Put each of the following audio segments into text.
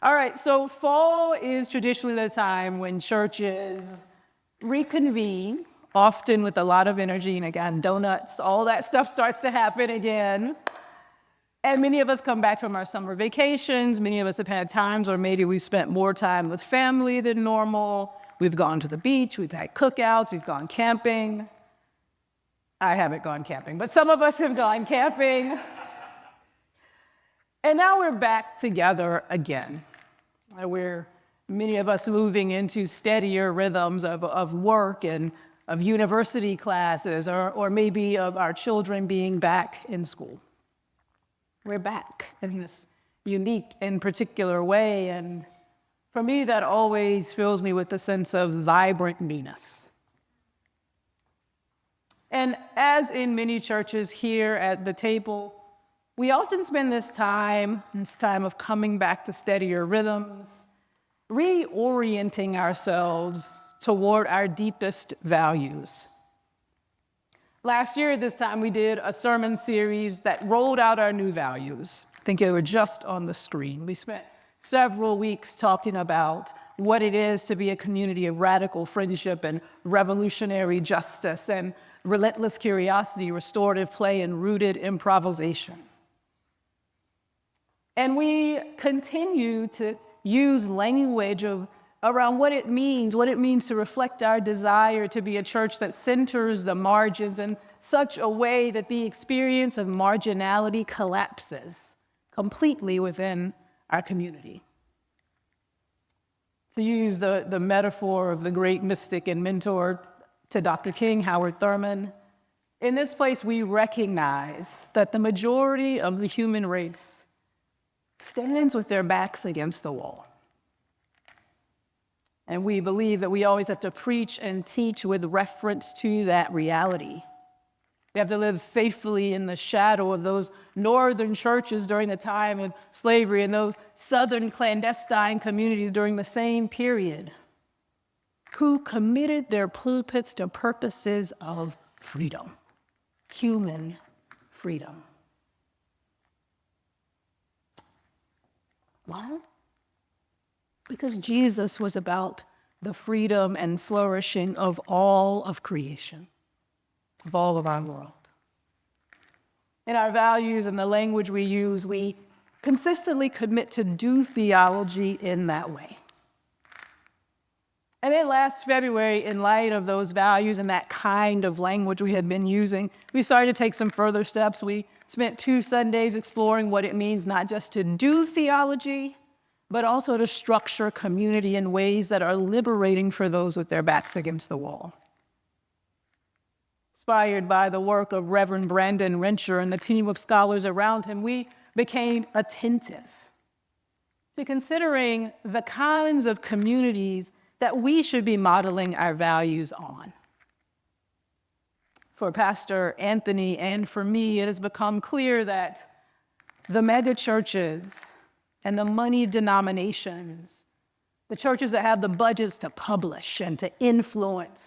All right, so fall is traditionally the time when churches reconvene, often with a lot of energy, and again, donuts, all that stuff starts to happen again. And many of us come back from our summer vacations. Many of us have had times where maybe we've spent more time with family than normal. We've gone to the beach, we've had cookouts, we've gone camping. I haven't gone camping, but some of us have gone camping. And now we're back together again. Many of us moving into steadier rhythms of work and of university classes, or maybe of our children being back in school. We're back in this unique and particular way, and for me, that always fills me with a sense of vibrant newness. And as in many churches here at the table, we often spend this time of coming back to steadier rhythms, reorienting ourselves toward our deepest values. Last year at this time, we did a sermon series that rolled out our new values. I think they were just on the screen. We spent several weeks talking about what it is to be a community of radical friendship and revolutionary justice and relentless curiosity, restorative play, and rooted improvisation. And we continue to use language around what it means to reflect our desire to be a church that centers the margins in such a way that the experience of marginality collapses completely within our community. To use the metaphor of the great mystic and mentor to Dr. King, Howard Thurman, in this place we recognize that the majority of the human race stands with their backs against the wall. And we believe that we always have to preach and teach with reference to that reality. We have to live faithfully in the shadow of those northern churches during the time of slavery and those southern clandestine communities during the same period, who committed their pulpits to purposes of freedom, human freedom. Why? Because Jesus was about the freedom and flourishing of all of creation, of all of our world. In our values and the language we use, we consistently commit to do theology in that way. And then last February, in light of those values and that kind of language we had been using, we started to take some further steps. We spent 2 Sundays exploring what it means not just to do theology, but also to structure community in ways that are liberating for those with their backs against the wall. Inspired by the work of Reverend Brandon Rencher and the team of scholars around him, we became attentive to considering the kinds of communities that we should be modeling our values on. For Pastor Anthony and for me, it has become clear that the mega churches and the money denominations, the churches that have the budgets to publish and to influence,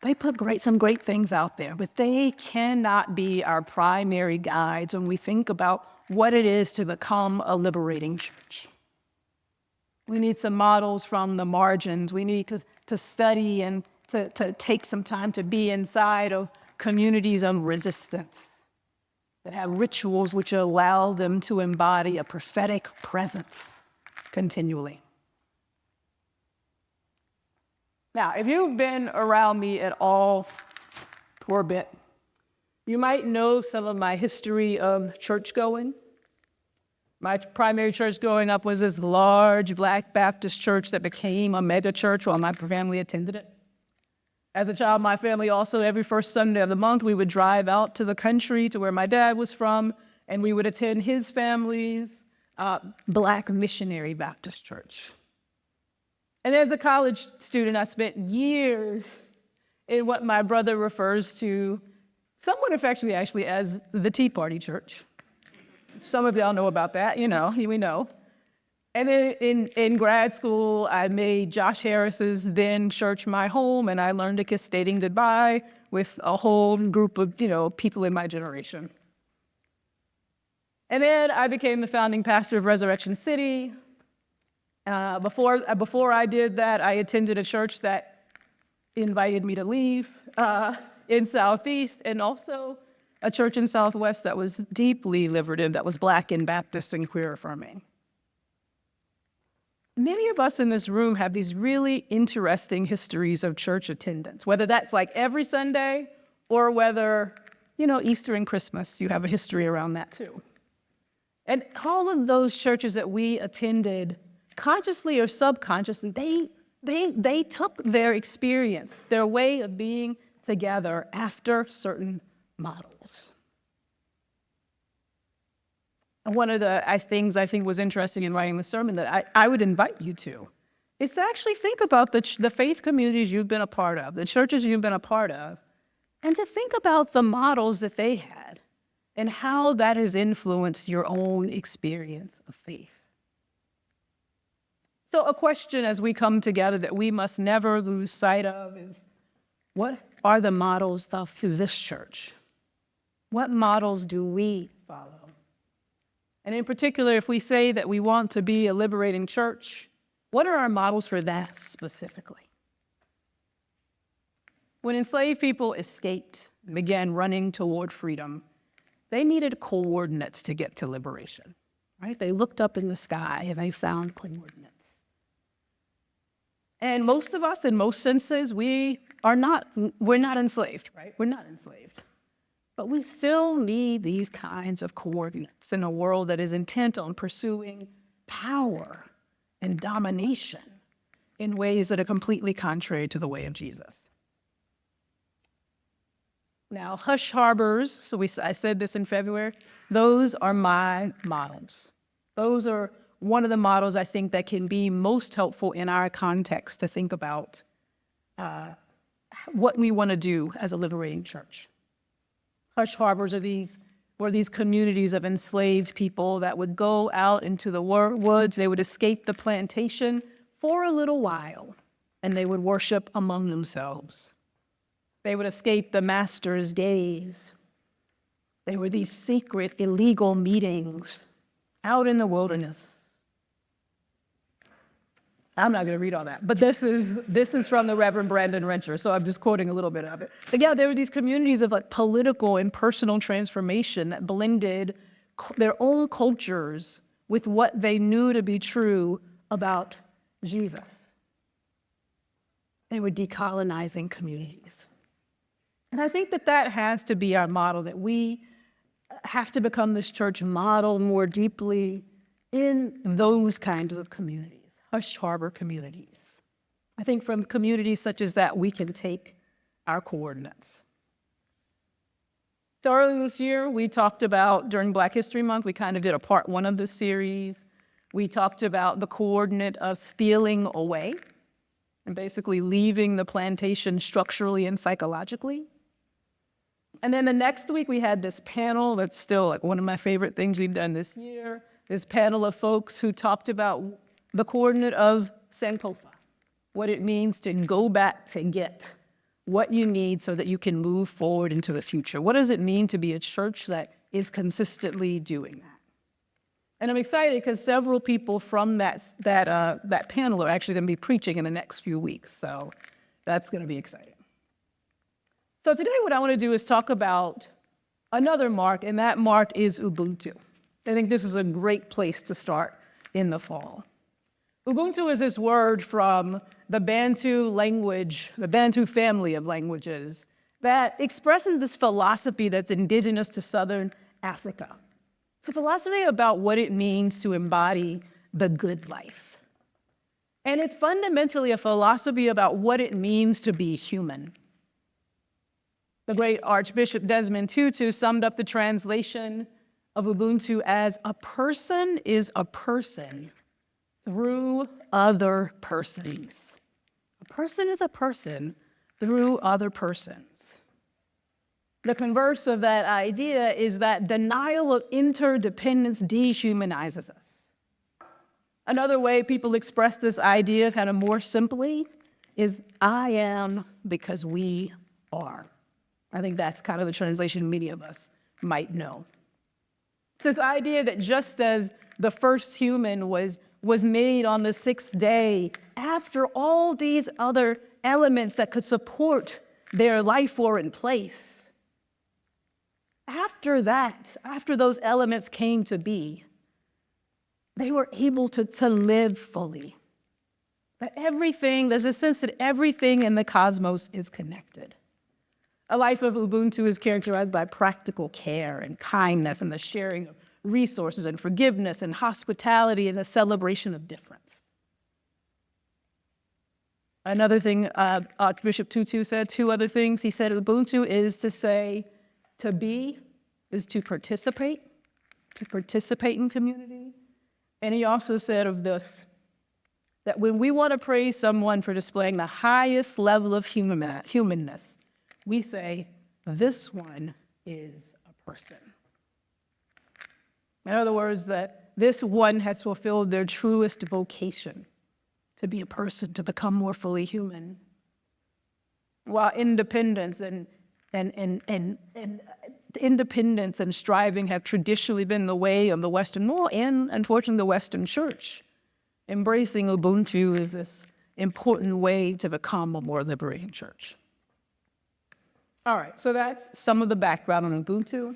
they put some great things out there, but they cannot be our primary guides when we think about what it is to become a liberating church. We need some models from the margins. We need to study and to take some time to be inside of communities of resistance that have rituals which allow them to embody a prophetic presence continually. Now, if you've been around me at all for a bit, you might know some of my history of church going. My primary church growing up was this large Black Baptist church that became a mega church while my family attended it. As a child, my family also, every first Sunday of the month, we would drive out to the country to where my dad was from, and we would attend his family's Black missionary Baptist church. And as a college student, I spent years in what my brother refers to somewhat affectionately, actually, as the Tea Party Church. Some of y'all know about that, we know. And then in grad school, I made Josh Harris's then church my home, and I learned to kiss stating goodbye with a whole group of, people in my generation. And then I became the founding pastor of Resurrection City, Before I did that, I attended a church that invited me to leave in Southeast, and also a church in Southwest that was deeply liberative, that was Black and Baptist and queer affirming. Many of us in this room have these really interesting histories of church attendance, whether that's like every Sunday or whether, Easter and Christmas, you have a history around that too. And all of those churches that we attended, consciously or subconsciously, they took their experience, their way of being together after certain models. And one of the things I think was interesting in writing the sermon that I would invite you to is to actually think about the faith communities you've been a part of, the churches you've been a part of, and to think about the models that they had and how that has influenced your own experience of faith. So a question as we come together that we must never lose sight of is, what are the models of this church? What models do we follow? And in particular, if we say that we want to be a liberating church, what are our models for that specifically? When enslaved people escaped and began running toward freedom, they needed coordinates to get to liberation, right? They looked up in the sky and they found coordinates. And most of us, in most senses, we're not enslaved, right? We're not enslaved. But we still need these kinds of coordinates in a world that is intent on pursuing power and domination in ways that are completely contrary to the way of Jesus. Now, hush harbors, I said this in February, those are my models. Those are one of the models I think that can be most helpful in our context to think about what we want to do as a liberating church. Hush harbors were these communities of enslaved people that would go out into the woods. They would escape the plantation for a little while, and they would worship among themselves. They would escape the master's gaze. They were these secret, illegal meetings out in the wilderness. I'm not going to read all that, but this is from the Reverend Brandon Rencher, so I'm just quoting a little bit of it. But yeah, there were these communities of political and personal transformation that blended their own cultures with what they knew to be true about Jesus. They were decolonizing communities. And I think that has to be our model, that we have to become this church model more deeply in those kinds of communities. Hush harbor communities. I think from communities such as that, we can take our coordinates. So earlier this year, we talked about, during Black History Month, we kind of did a part one of this series. We talked about the coordinate of stealing away and basically leaving the plantation structurally and psychologically. And then the next week, we had this panel that's still one of my favorite things we've done this year, this panel of folks who talked about the coordinate of Sankofa, what it means to go back to get what you need so that you can move forward into the future. What does it mean to be a church that is consistently doing that? And I'm excited because several people from that panel are actually going to be preaching in the next few weeks, so that's going to be exciting. So today what I want to do is talk about another mark, and that mark is Ubuntu. I think this is a great place to start in the fall. Ubuntu is this word from the Bantu language, the Bantu family of languages, that expresses this philosophy that's indigenous to Southern Africa. It's a philosophy about what it means to embody the good life. And it's fundamentally a philosophy about what it means to be human. The great Archbishop Desmond Tutu summed up the translation of Ubuntu as a person is a person through other persons. A person is a person through other persons. The converse of that idea is that denial of interdependence dehumanizes us. Another way people express this idea kind of more simply is I am because we are. I think that's kind of the translation many of us might know. It's this idea that just as the first human was was made on the sixth day after all these other elements that could support their life were in place. After that, after those elements came to be, they were able to live fully. That everything, there's a sense that everything in the cosmos is connected. A life of Ubuntu is characterized by practical care and kindness and the sharing of resources and forgiveness and hospitality and the celebration of difference. Another thing Archbishop Tutu said, two other things. He said Ubuntu is to say, to be is to participate in community. And he also said of this, that when we want to praise someone for displaying the highest level of humanness, we say, this one is a person. In other words, that this one has fulfilled their truest vocation, to be a person, to become more fully human. While independence and independence and striving have traditionally been the way of the Western world and, unfortunately, the Western church, embracing Ubuntu is this important way to become a more liberating church. All right, so that's some of the background on Ubuntu.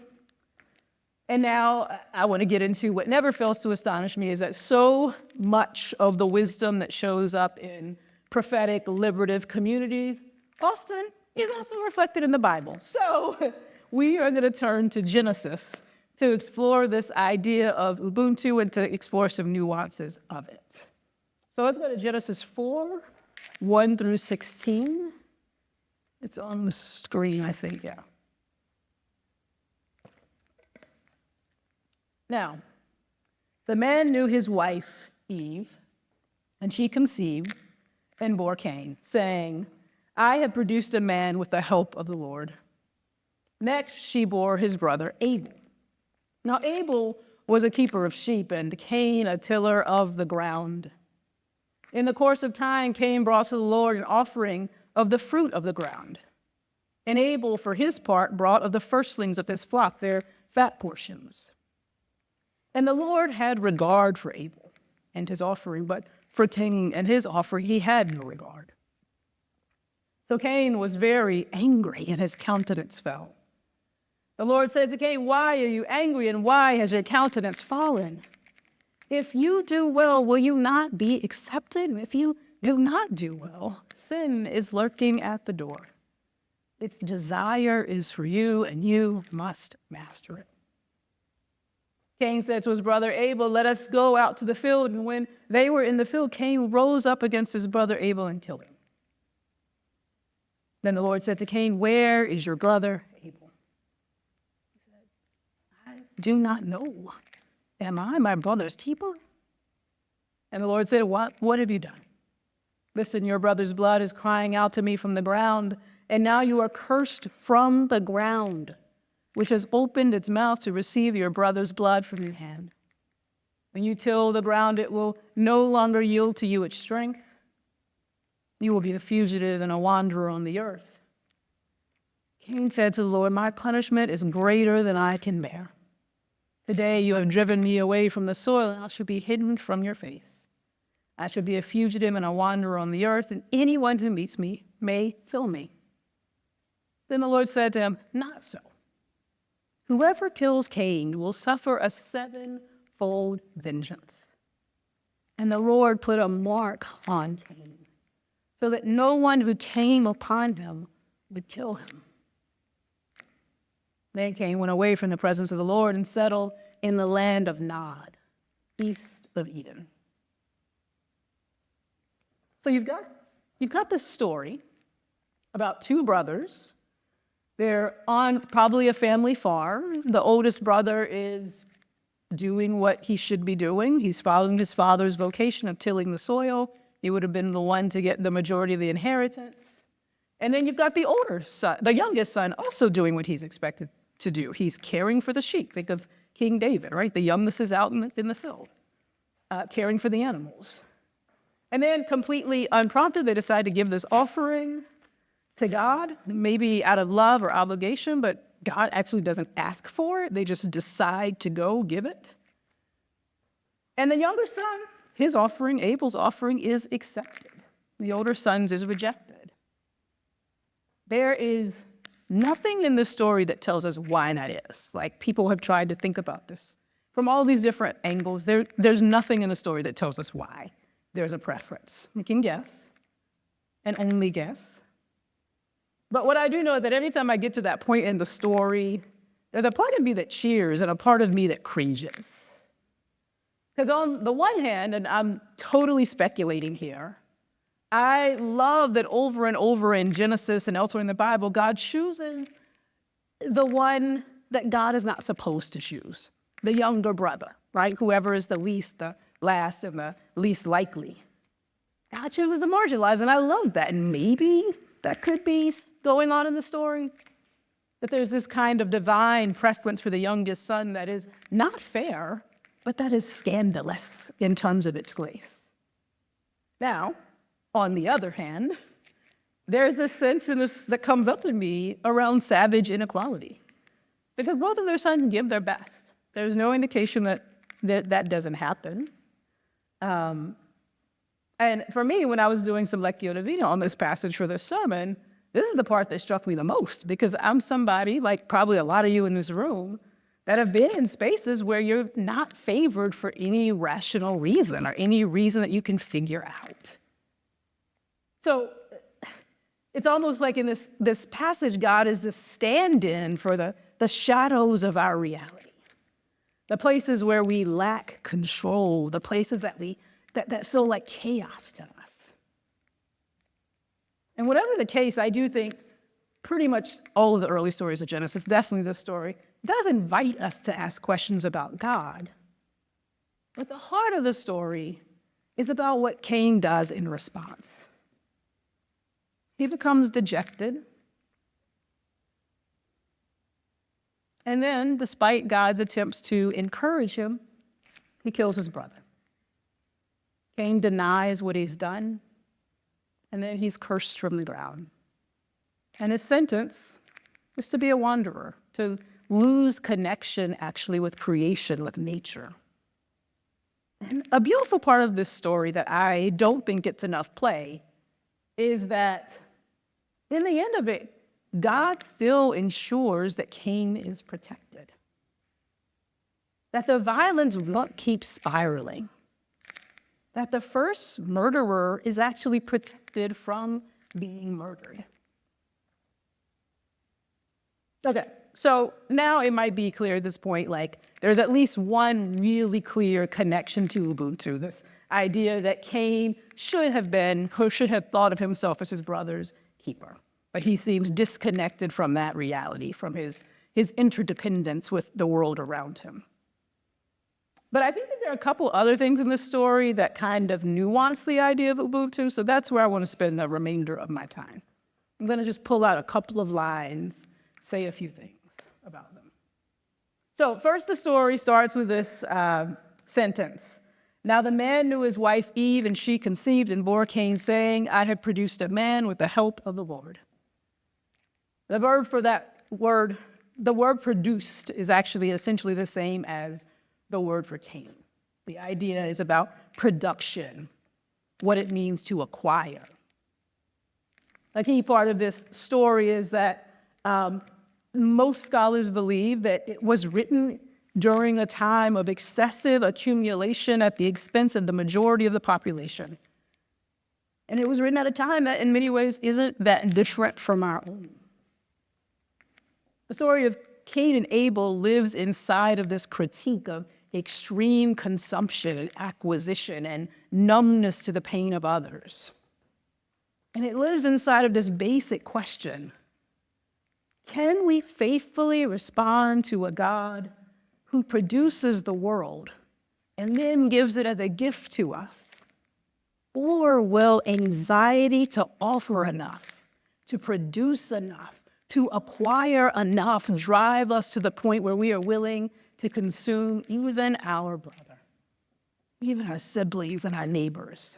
And now I want to get into what never fails to astonish me is that so much of the wisdom that shows up in prophetic, liberative communities often is also reflected in the Bible. So we are going to turn to Genesis to explore this idea of Ubuntu and to explore some nuances of it. So let's go to Genesis 4, 1 through 16. It's on the screen, I think, yeah. Now, the man knew his wife, Eve, and she conceived and bore Cain, saying, I have produced a man with the help of the Lord. Next, she bore his brother Abel. Now, Abel was a keeper of sheep, and Cain a tiller of the ground. In the course of time, Cain brought to the Lord an offering of the fruit of the ground. And Abel, for his part, brought of the firstlings of his flock, their fat portions. And the Lord had regard for Abel and his offering, but for Cain and his offering he had no regard. So Cain was very angry, and his countenance fell. The Lord said to Cain, why are you angry, and why has your countenance fallen? If you do well, will you not be accepted? If you do not do well, sin is lurking at the door. Its desire is for you, and you must master it. Cain said to his brother Abel, let us go out to the field. And when they were in the field, Cain rose up against his brother Abel and killed him. Then the Lord said to Cain, where is your brother Abel? He said, I do not know. Am I my brother's keeper? And the Lord said, what have you done? Listen, your brother's blood is crying out to me from the ground, and now you are cursed from the ground, which has opened its mouth to receive your brother's blood from your hand. When you till the ground, it will no longer yield to you its strength. You will be a fugitive and a wanderer on the earth. Cain said to the Lord, my punishment is greater than I can bear. Today you have driven me away from the soil, and I shall be hidden from your face. I shall be a fugitive and a wanderer on the earth, and anyone who meets me may kill me. Then the Lord said to him, not so. Whoever kills Cain will suffer a sevenfold vengeance. And the Lord put a mark on Cain, so that no one who came upon him would kill him. Then Cain went away from the presence of the Lord and settled in the land of Nod, east of Eden. So you've got this story about two brothers. They're on probably a family farm. The oldest brother is doing what he should be doing. He's following his father's vocation of tilling the soil. He would have been the one to get the majority of the inheritance. And then you've got the older son, the youngest son, also doing what he's expected to do. He's caring for the sheep. Think of King David, right? The youngest is out in the field, caring for the animals. And then completely unprompted, they decide to give this offering to God, maybe out of love or obligation, but God actually doesn't ask for it. They just decide to go give it. And the younger son, his offering, Abel's offering, is accepted. The older son's is rejected. There is nothing in this story that tells us why that is. Like, people have tried to think about this from all these different angles. There's nothing in the story that tells us why there's a preference. We can guess, and only guess. But what I do know is that every time I get to that point in the story, there's a part of me that cheers and a part of me that cringes. Because on the one hand, and I'm totally speculating here, I love that over and over in Genesis and elsewhere in the Bible, God chooses the one that God is not supposed to choose, the younger brother, right? Whoever is the least, the last, and the least likely. God chooses the marginalized, and I love that. And maybe that could be going on in the story, that there's this kind of divine preference for the youngest son that is not fair, but that is scandalous in terms of its grace. Now, on the other hand, there's this sense that comes up in me around savage inequality, because both of their sons give their best. There's no indication that doesn't happen. And for me, when I was doing some Lectio Divina on this passage for this sermon, this is the part that struck me the most, because I'm somebody, like probably a lot of you in this room, that have been in spaces where you're not favored for any rational reason or any reason that you can figure out. So it's almost like in this passage, God is the stand-in for the shadows of our reality, the places where we lack control, the places that feel like chaos to us. And whatever the case, I do think pretty much all of the early stories of Genesis, definitely this story, does invite us to ask questions about God. But the heart of the story is about what Cain does in response. He becomes dejected. And then, despite God's attempts to encourage him, he kills his brother. Cain denies what he's done, and then he's cursed from the ground. And his sentence is to be a wanderer, to lose connection actually with creation, with nature. And a beautiful part of this story that I don't think gets enough play is that in the end of it, God still ensures that Cain is protected, that the violence won't keep spiraling, that the first murderer is actually protected from being murdered. Okay, so now it might be clear at this point, like, there's at least one really clear connection to Ubuntu, this idea that Cain should have been, or should have thought of himself as his brother's keeper. But he seems disconnected from that reality, from his interdependence with the world around him. But I think that there are a couple other things in this story that kind of nuance the idea of Ubuntu, so that's where I want to spend the remainder of my time. I'm going to just pull out a couple of lines, say a few things about them. So first, the story starts with this sentence. Now the man knew his wife Eve, and she conceived and bore Cain, saying, I have produced a man with the help of the Lord. The verb for that word, the word produced, is actually essentially the same as the word for Cain. The idea is about production, what it means to acquire. A key part of this story is that most scholars believe that it was written during a time of excessive accumulation at the expense of the majority of the population. And it was written at a time that in many ways isn't that different from our own. The story of Cain and Abel lives inside of this critique of extreme consumption and acquisition and numbness to the pain of others. And it lives inside of this basic question: can we faithfully respond to a God who produces the world and then gives it as a gift to us? Or will anxiety to offer enough, to produce enough, to acquire enough drive us to the point where we are willing to consume even our brother, even our siblings and our neighbors?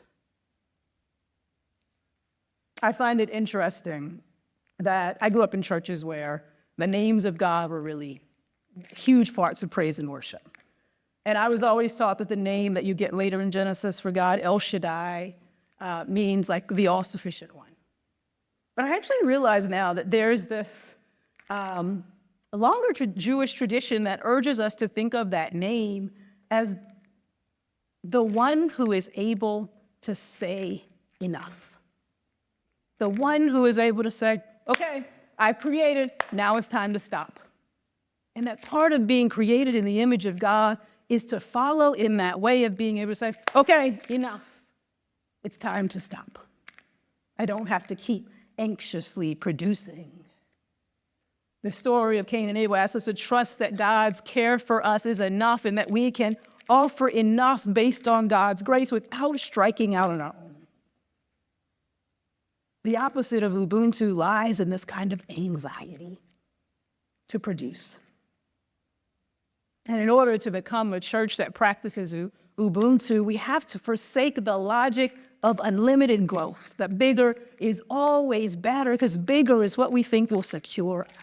I find it interesting that I grew up in churches where the names of God were really huge parts of praise and worship. And I was always taught that the name that you get later in Genesis for God, El Shaddai, means like the all-sufficient one. But I actually realize now that there's this longer Jewish tradition that urges us to think of that name as the one who is able to say enough. The one who is able to say, okay, I've created, now it's time to stop. And that part of being created in the image of God is to follow in that way of being able to say, okay, enough. It's time to stop. I don't have to keep anxiously producing. The story of Cain and Abel asks us to trust that God's care for us is enough and that we can offer enough based on God's grace without striking out on our own. The opposite of Ubuntu lies in this kind of anxiety to produce. And in order to become a church that practices Ubuntu, we have to forsake the logic of unlimited growth, that bigger is always better because bigger is what we think will secure us.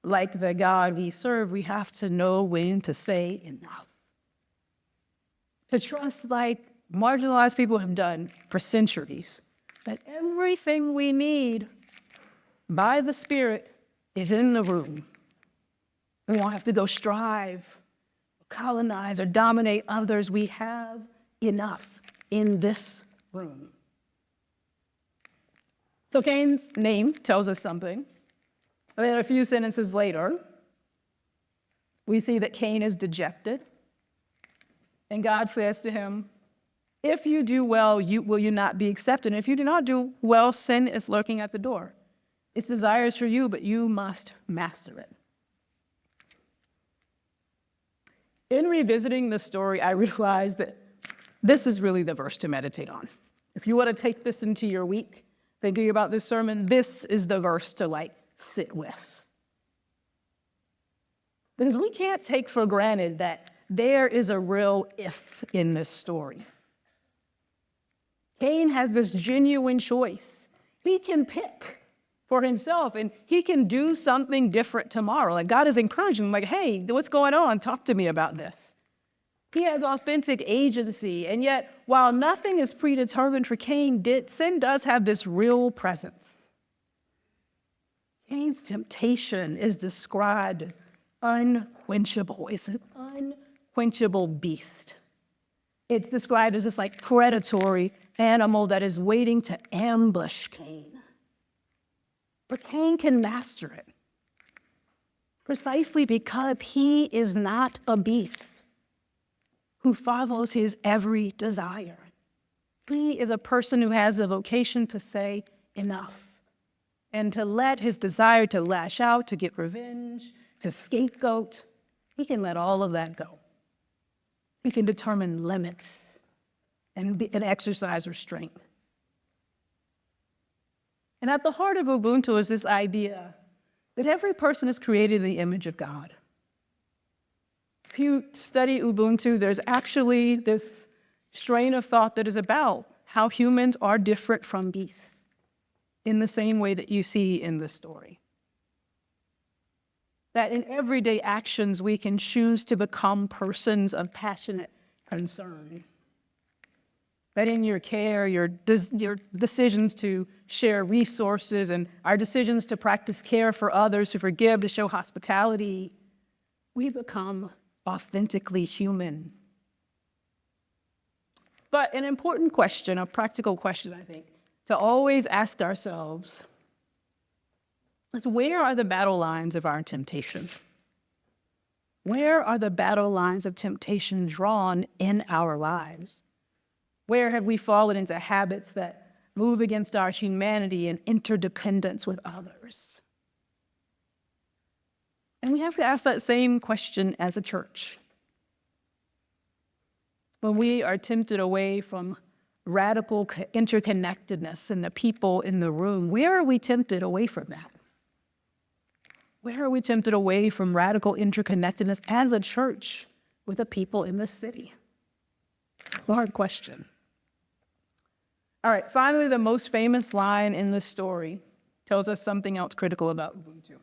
Like the God we serve, we have to know when to say enough. To trust, like marginalized people have done for centuries, that everything we need by the Spirit is in the room. We won't have to go strive, colonize, or dominate others. We have enough in this room. So Cain's name tells us something. And then a few sentences later, we see that Cain is dejected. And God says to him, if you do well, will you not be accepted? And if you do not do well, sin is lurking at the door. Its desires for you, but you must master it. In revisiting the story, I realized that this is really the verse to meditate on. If you want to take this into your week, thinking about this sermon, this is the verse to sit with. Because we can't take for granted that there is a real if in this story. Cain has this genuine choice. He can pick for himself and he can do something different tomorrow. God is encouraging him, hey, what's going on? Talk to me about this. He has authentic agency, and yet while nothing is predetermined for Cain, sin does have this real presence. Cain's temptation is described as unquenchable. It's an unquenchable beast. It's described as this predatory animal that is waiting to ambush Cain. But Cain can master it precisely because he is not a beast who follows his every desire. He is a person who has a vocation to say enough and to let his desire to lash out, to get revenge, to scapegoat, he can let all of that go. He can determine limits and exercise restraint. And at the heart of Ubuntu is this idea that every person is created in the image of God. If you study Ubuntu, there's actually this strain of thought that is about how humans are different from beasts in the same way that you see in the story. That in everyday actions, we can choose to become persons of passionate concern. That in your care, your decisions to share resources and our decisions to practice care for others, to forgive, to show hospitality, we become authentically human. But an important question, a practical question, I think, to always ask ourselves is, where are the battle lines of our temptation? Where are the battle lines of temptation drawn in our lives? Where have we fallen into habits that move against our humanity and interdependence with others? And we have to ask that same question as a church. When we are tempted away from radical interconnectedness and the people in the room, where are we tempted away from that? Where are we tempted away from radical interconnectedness as a church with the people in this city? Hard question. All right, finally, the most famous line in this story tells us something else critical about Ubuntu.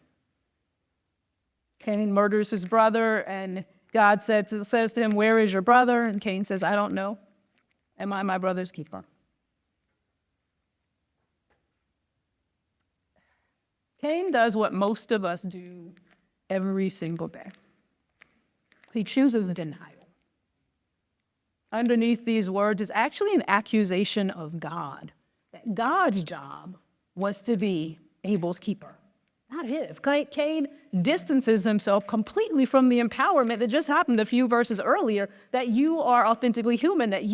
Cain murders his brother, and God says to him, "Where is your brother?" And Cain says, "I don't know. Am I my brother's keeper?" Cain does what most of us do every single day. He chooses denial. Underneath these words is actually an accusation of God. That God's job was to be Abel's keeper, not his. Cain distances himself completely from the empowerment that just happened a few verses earlier, that you are authentically human, that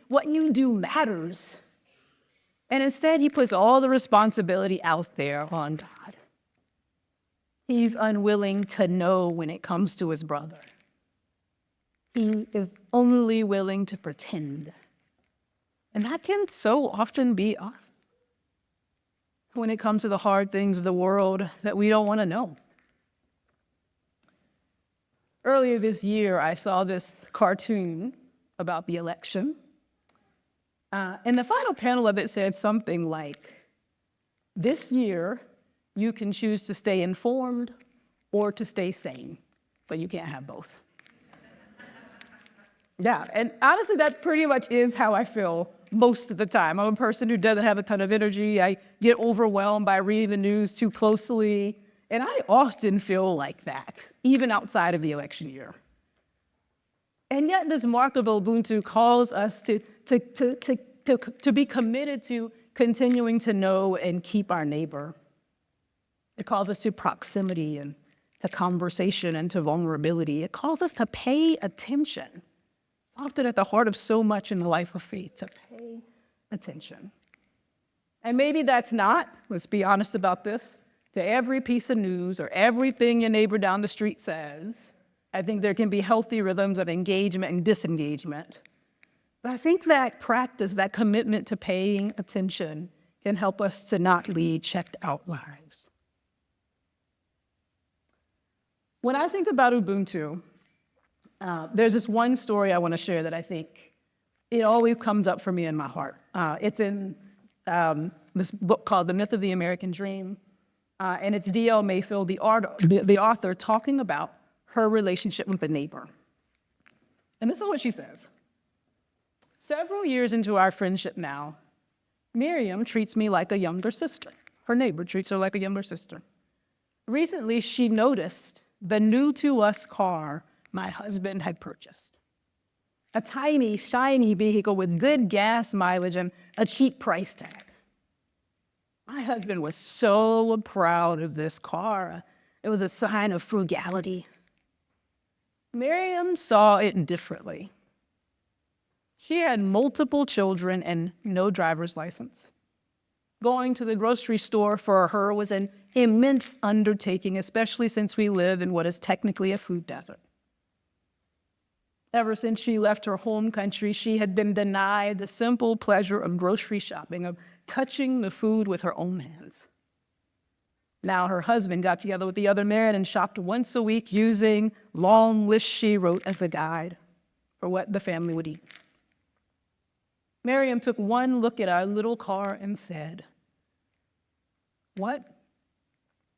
what you do matters. And instead, he puts all the responsibility out there on God. He's unwilling to know when it comes to his brother. He is only willing to pretend. And that can so often be us when it comes to the hard things of the world that we don't want to know. Earlier this year, I saw this cartoon about the election. And the final panel of it said something like, "This year, you can choose to stay informed or to stay sane, but you can't have both." Yeah, and honestly, that pretty much is how I feel most of the time. I'm a person who doesn't have a ton of energy. I get overwhelmed by reading the news too closely, and I often feel like that, even outside of the election year. And yet this mark of Ubuntu calls us to be committed to continuing to know and keep our neighbor. It calls us to proximity and to conversation and to vulnerability. It calls us to pay attention. It's often at the heart of so much in the life of faith, to pay attention. And maybe that's not, let's be honest about this, to every piece of news or everything your neighbor down the street says. I think there can be healthy rhythms of engagement and disengagement. But I think that practice, that commitment to paying attention, can help us to not lead checked out lives. When I think about Ubuntu, there's this one story I want to share that I think it always comes up for me in my heart. It's in this book called The Myth of the American Dream, and it's D.L. Mayfield, the author, talking about her relationship with a neighbor. And this is what she says. "Several years into our friendship now, Miriam treats me like a younger sister. Her neighbor treats her like a younger sister. Recently, she noticed the new-to-us car my husband had purchased. A tiny, shiny vehicle with good gas mileage and a cheap price tag. My husband was so proud of this car. It was a sign of frugality. Miriam saw it differently. She had multiple children and no driver's license. Going to the grocery store for her was an immense undertaking, especially since we live in what is technically a food desert. Ever since she left her home country, she had been denied the simple pleasure of grocery shopping, of touching the food with her own hands. Now her husband got together with the other men and shopped once a week using long lists she wrote as a guide for what the family would eat. Miriam took one look at our little car and said, 'What?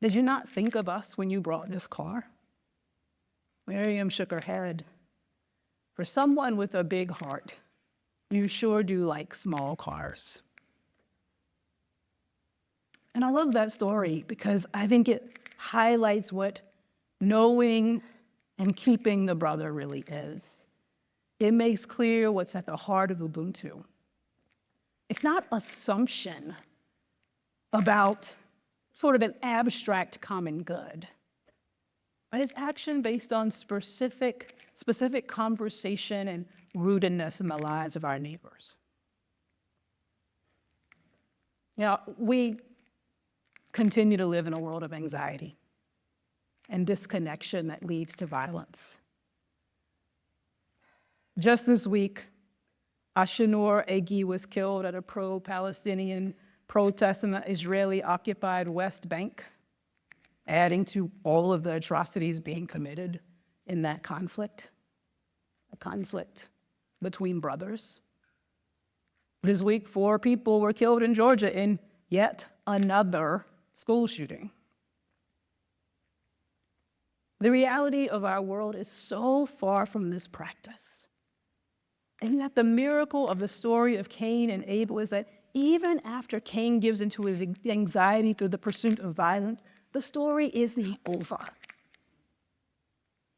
Did you not think of us when you brought this car?' Miriam shook her head. 'For someone with a big heart, you sure do like small cars.'" And I love that story because I think it highlights what knowing and keeping the brother really is. It makes clear what's at the heart of Ubuntu. It's not assumption about sort of an abstract common good, but it's action based on specific conversation and rootedness in the lives of our neighbors. We continue to live in a world of anxiety and disconnection that leads to violence. Just this week, Ashinur Egi was killed at a pro-Palestinian protest in the Israeli-occupied West Bank, adding to all of the atrocities being committed in that conflict, a conflict between brothers. This week, 4 people were killed in Georgia in yet another school shooting. The reality of our world is so far from this practice. And that the miracle of the story of Cain and Abel is that even after Cain gives into his anxiety through the pursuit of violence, the story isn't over.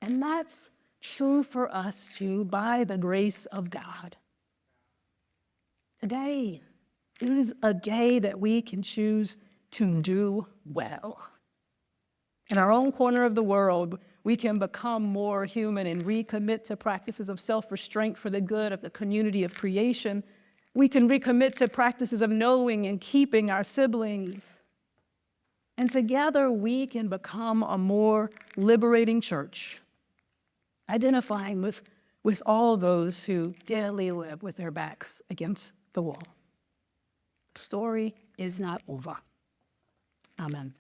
And that's true for us too, by the grace of God. Today is a day that we can choose to do well. In our own corner of the world, we can become more human and recommit to practices of self-restraint for the good of the community of creation. We can recommit to practices of knowing and keeping our siblings. And together we can become a more liberating church, identifying with all those who daily live with their backs against the wall. The story is not over. Amen.